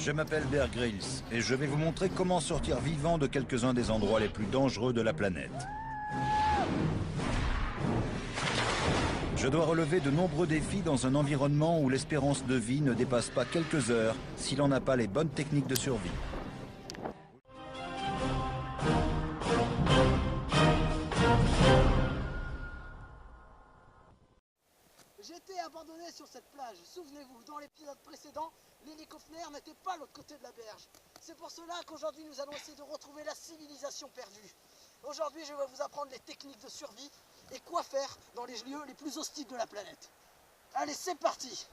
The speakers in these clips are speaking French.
Je m'appelle Bear Grylls et je vais vous montrer comment sortir vivant de quelques-uns des endroits les plus dangereux de la planète. Je dois relever de nombreux défis dans un environnement où l'espérance de vie ne dépasse pas quelques heures si l'on n'a pas les bonnes techniques de survie. J'étais abandonné sur cette plage. Souvenez-vous, dans l'épisode précédent, l'hélicoptère n'était pas de l'autre côté de la berge. C'est pour cela qu'aujourd'hui nous allons essayer de retrouver la civilisation perdue. Aujourd'hui, je vais vous apprendre les techniques de survie et quoi faire dans les lieux les plus hostiles de la planète. Allez, c'est parti!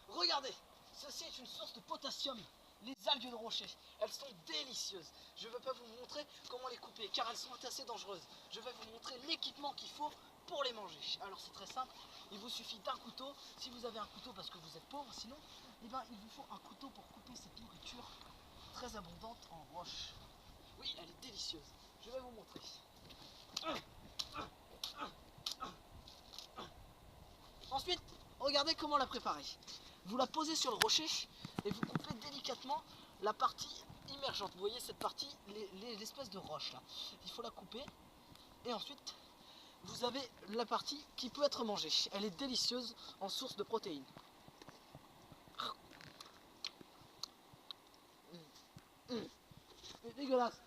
Regardez, ceci est une source de potassium, les algues de rocher. Elles sont délicieuses. Je ne vais pas vous montrer comment les couper car elles sont assez dangereuses. Je vais vous montrer l'équipement qu'il faut pour les manger. Alors c'est très simple, il vous suffit d'un couteau. Si vous avez un couteau parce que vous êtes pauvre, sinon eh ben, il vous faut un couteau pour couper cette nourriture très abondante en roche. Oui, elle est délicieuse. Je vais vous montrer. Ensuite, regardez comment la préparer. Vous la posez sur le rocher et vous coupez délicatement la partie immergente. Vous voyez cette partie, l'espèce de roche là. Il faut la couper et ensuite vous avez la partie qui peut être mangée. Elle est délicieuse en source de protéines. C'est dégueulasse.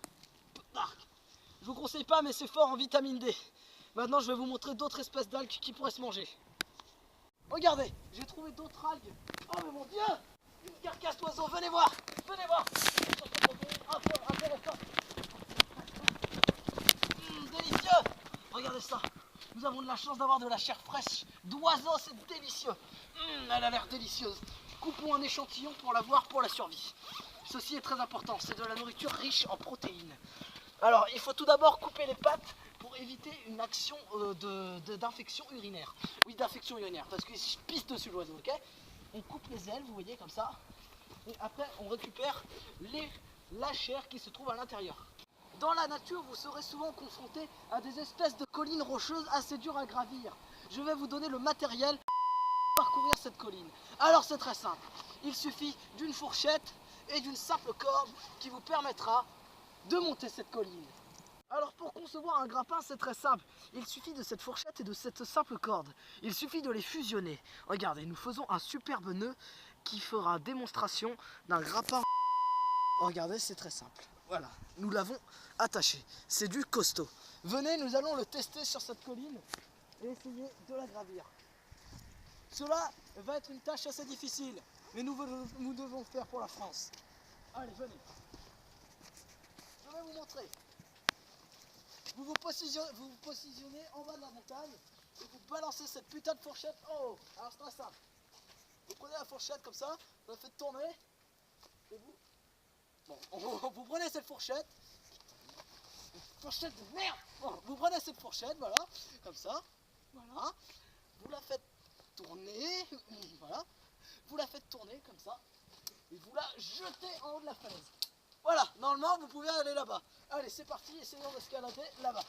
Je vous conseille pas mais c'est fort en vitamine D. Maintenant je vais vous montrer d'autres espèces d'algues qui pourraient se manger. Regardez, j'ai trouvé d'autres algues. Oh mais mon Dieu! Une carcasse d'oiseau, venez voir! Venez voir! Un peu restant. Délicieux! Regardez ça! Nous avons de la chance d'avoir de la chair fraîche d'oiseau, c'est délicieux! Elle a l'air délicieuse. Coupons un échantillon pour la voir pour la survie. Ceci est très important, c'est de la nourriture riche en protéines. Alors, il faut tout d'abord couper les pattes pour éviter une action d'infection urinaire. Oui, d'infection urinaire, parce qu'il pisse dessus l'oiseau, ok? On coupe les ailes, vous voyez, comme ça. Et après, on récupère la chair qui se trouve à l'intérieur. Dans la nature, vous serez souvent confronté à des espèces de collines rocheuses assez dures à gravir. Je vais vous donner le matériel pour parcourir cette colline. Alors, c'est très simple. Il suffit d'une fourchette et d'une simple corde qui vous permettra de monter cette colline. Alors pour concevoir un grappin c'est très simple, il suffit de cette fourchette et de cette simple corde, il suffit de les fusionner. Regardez, nous faisons un superbe nœud qui fera démonstration d'un grappin. Regardez, c'est très simple, voilà, nous l'avons attaché, c'est du costaud. Venez, nous allons le tester sur cette colline et essayer de la gravir. Cela va être une tâche assez difficile, mais nous devons le faire pour la France. Allez, venez. Je vais vous montrer. Vous vous positionnez en bas de la montagne et vous balancez cette putain de fourchette en haut. Alors c'est très simple. Vous prenez la fourchette comme ça, vous la faites tourner et vous... Bon, vous prenez cette fourchette. Fourchette de merde. Bon, vous prenez cette fourchette, voilà, comme ça. Voilà. Vous la faites tourner. Voilà. Vous la faites tourner comme ça. Et vous la jetez en haut de la falaise. Voilà, normalement vous pouvez aller là-bas. Allez, c'est parti, essayons d'escalader là-bas.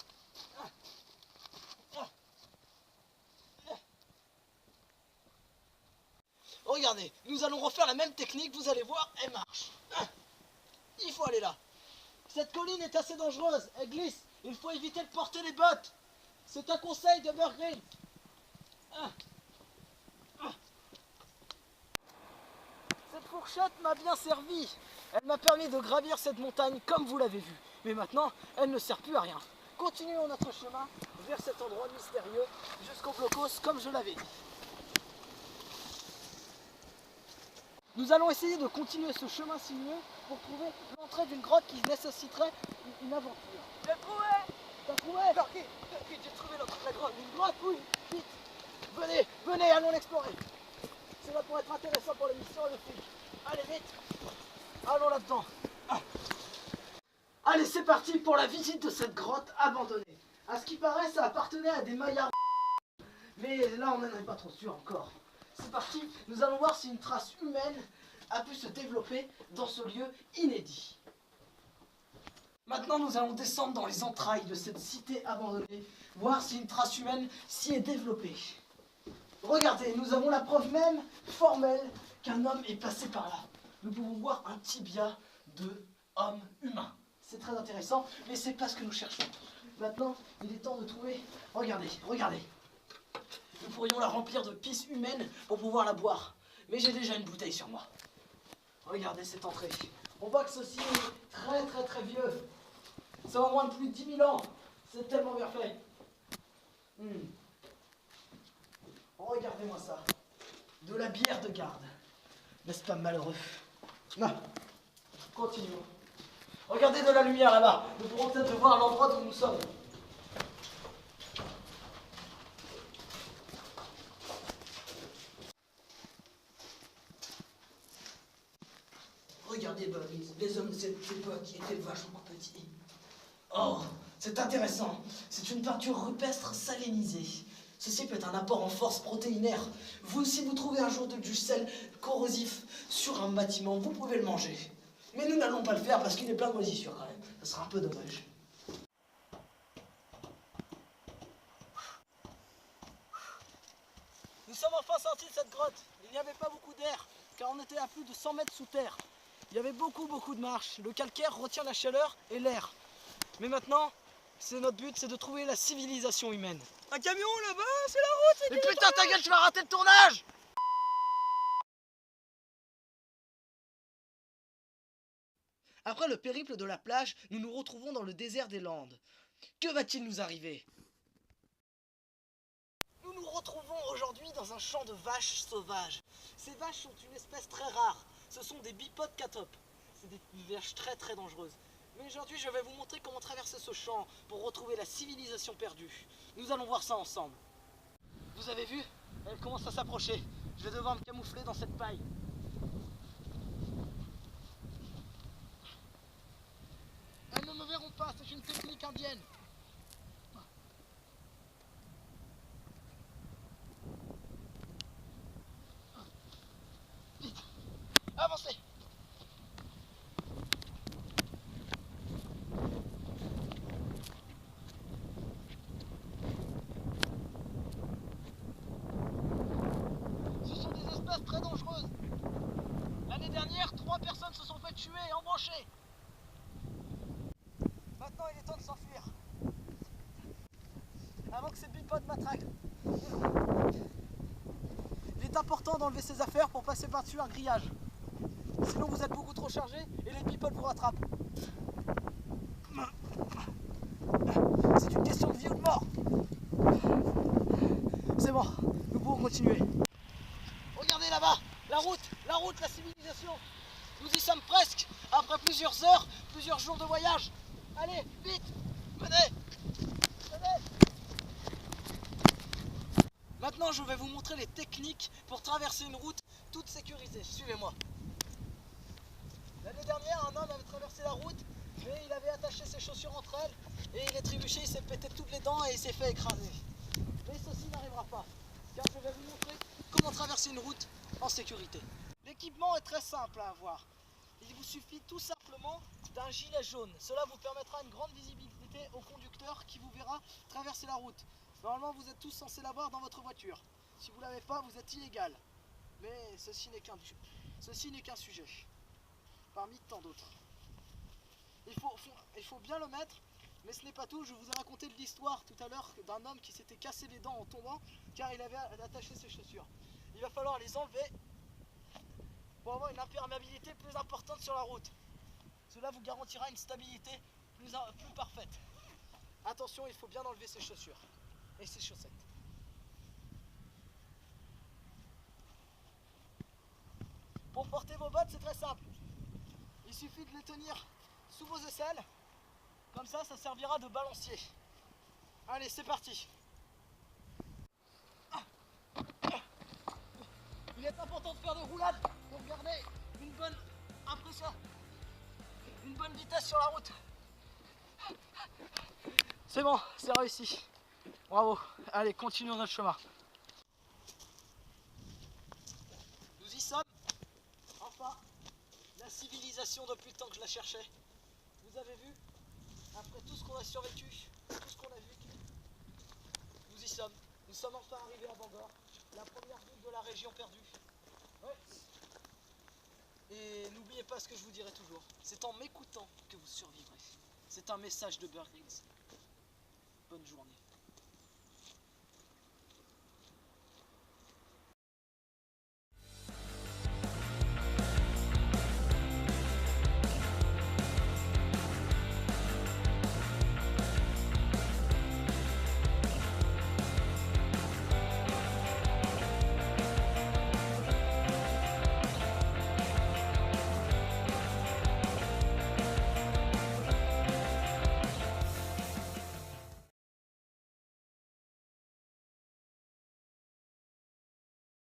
Regardez, nous allons refaire la même technique, vous allez voir, elle marche. Il faut aller là. Cette colline est assez dangereuse, elle glisse. Il faut éviter de porter les bottes. C'est un conseil de Bear Grylls. Cette fourchette m'a bien servi. Elle m'a permis de gravir cette montagne comme vous l'avez vu. Mais maintenant, elle ne sert plus à rien. Continuons notre chemin vers cet endroit mystérieux jusqu'au blocos comme je l'avais dit. Nous allons essayer de continuer ce chemin sinueux pour trouver l'entrée d'une grotte qui nécessiterait une aventure. J'ai trouvé! T'as trouvé? Oui, j'ai trouvé l'entrée de la grotte. Une grotte? Oui, vite! Venez, allons l'explorer. Cela pourrait être intéressant pour l'émission et le film. Allez, vite! Allons là-dedans. Allez, c'est parti pour la visite de cette grotte abandonnée. À ce qui paraît, ça appartenait à des Mayas. Mais là, on n'en est pas trop sûr encore. C'est parti, nous allons voir si une trace humaine a pu se développer dans ce lieu inédit. Maintenant, nous allons descendre dans les entrailles de cette cité abandonnée, voir si une trace humaine s'y est développée. Regardez, nous avons la preuve même formelle qu'un homme est passé par là. Nous pouvons voir un tibia de homme humain. C'est très intéressant, mais c'est pas ce que nous cherchons. Maintenant, il est temps de trouver... Regardez, regardez. Nous pourrions la remplir de pisse humaine pour pouvoir la boire. Mais j'ai déjà une bouteille sur moi. Regardez cette entrée. On voit que ceci est très très très vieux. Ça a au moins plus de 10 000 ans. C'est tellement bien fait. Regardez-moi ça. De la bière de garde. N'est-ce pas malheureux? Non. Continuons. Regardez de la lumière là-bas. Nous pourrons peut-être voir l'endroit où nous sommes. Regardez, Boris, les hommes de cette époque étaient vachement petits. Oh, c'est intéressant. C'est une peinture rupestre salinisée. Ceci peut être un apport en force protéinaire. Vous, si vous trouvez un jour du sel corrosif sur un bâtiment, vous pouvez le manger. Mais nous n'allons pas le faire parce qu'il est plein de moisissures quand même. Ça sera un peu dommage. Nous sommes enfin sortis de cette grotte. Il n'y avait pas beaucoup d'air, car on était à plus de 100 mètres sous terre. Il y avait beaucoup de marches. Le calcaire retient la chaleur et l'air. Mais maintenant, notre but, c'est de trouver la civilisation humaine. Un camion là-bas, c'est la route. Mais putain, ta gueule, tu vas rater le tournage. Après le périple de la plage, nous nous retrouvons dans le désert des Landes. Que va-t-il nous arriver? Nous nous retrouvons aujourd'hui dans un champ de vaches sauvages. Ces vaches sont une espèce très rare. Ce sont des bipodes catopes. C'est des vaches très très dangereuses. Mais aujourd'hui, je vais vous montrer comment traverser ce champ pour retrouver la civilisation perdue. Nous allons voir ça ensemble. Vous avez vu? Elle commence à s'approcher. Je vais devoir me camoufler dans cette paille. Elles ne me verront pas, c'est une technique indienne. Vite, avancez. Ce sont des espèces très dangereuses. L'année dernière, 3 personnes se sont fait tuer et embrancher. Maintenant, il est temps de s'enfuir. Avant que ces bipodes m'attraquent. Il est important d'enlever ses affaires pour passer par-dessus un grillage. Sinon, vous êtes beaucoup trop chargé et les bipodes vous rattrapent. C'est une question de vie ou de mort. C'est bon, nous pouvons continuer. Regardez là-bas, la route, la civilisation. Nous y sommes presque, après plusieurs heures, plusieurs jours de voyage. Allez, vite, venez. Maintenant, je vais vous montrer les techniques pour traverser une route toute sécurisée. Suivez-moi. L'année dernière, un homme avait traversé la route, mais il avait attaché ses chaussures entre elles et il est trébuché, il s'est pété toutes les dents et il s'est fait écraser. Mais ceci n'arrivera pas, car je vais vous montrer comment traverser une route en sécurité. L'équipement est très simple à avoir. Il vous suffit tout simplement d'un gilet jaune. Cela vous permettra une grande visibilité au conducteur qui vous verra traverser la route. Normalement, vous êtes tous censés l'avoir dans votre voiture. Si vous ne l'avez pas, vous êtes illégal. Mais ceci n'est qu'un sujet, parmi tant d'autres. Il faut bien le mettre, mais ce n'est pas tout. Je vous ai raconté l'histoire tout à l'heure d'un homme qui s'était cassé les dents en tombant car il avait attaché ses chaussures. Il va falloir les enlever pour avoir une imperméabilité plus importante sur la route. Cela vous garantira une stabilité plus parfaite. Attention, il faut bien enlever ses chaussures et ses chaussettes. Pour porter vos bottes, c'est très simple. Il suffit de les tenir sous vos aisselles. Comme ça, ça servira de balancier. Allez, c'est parti. Il est important de faire des roulades pour garder une bonne impression, une bonne vitesse sur la route. C'est bon, c'est réussi. Bravo. Allez, continuons notre chemin. Nous y sommes. Enfin, la civilisation depuis le temps que je la cherchais. Vous avez vu, après tout ce qu'on a survécu, tout ce qu'on a vu, nous y sommes. Nous sommes enfin arrivés à Bangor. La première ville de la région perdue. Ouais. Et n'oubliez pas ce que je vous dirai toujours. C'est en m'écoutant que vous survivrez. C'est un message de Bear Grylls. Bonne journée.